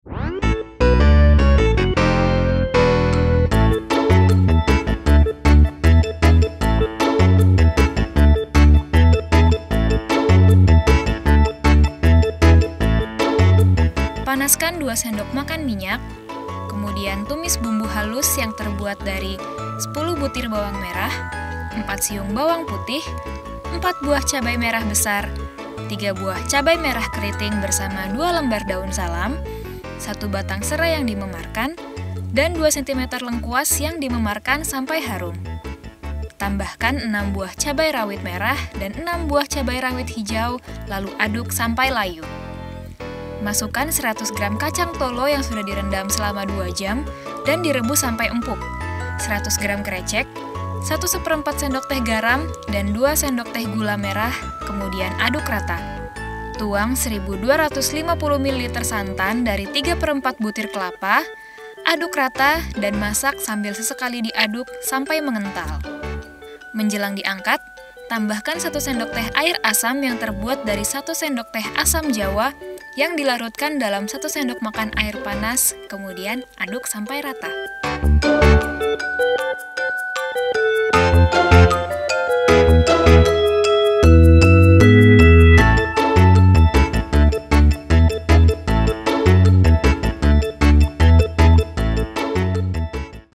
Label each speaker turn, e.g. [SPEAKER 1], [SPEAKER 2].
[SPEAKER 1] Panaskan 2 sendok makan minyak, kemudian tumis bumbu halus yang terbuat dari 10 butir bawang merah, 4 siung bawang putih, 4 buah cabai merah besar, 3 buah cabai merah keriting bersama 2 lembar daun salam, 1 batang serai yang dimemarkan, dan 2 cm lengkuas yang dimemarkan sampai harum. Tambahkan 6 buah cabai rawit merah dan 6 buah cabai rawit hijau, lalu aduk sampai layu. Masukkan 100 gram kacang tolo yang sudah direndam selama 2 jam dan direbus sampai empuk, 100 gram krecek, 1/4 sendok teh garam, dan 2 sendok teh gula merah, kemudian aduk rata. Tuang 1250 ml santan dari 3/4 butir kelapa, aduk rata dan masak sambil sesekali diaduk sampai mengental. Menjelang diangkat, tambahkan 1 sendok teh air asam yang terbuat dari 1 sendok teh asam jawa yang dilarutkan dalam 1 sendok makan air panas, kemudian aduk sampai rata.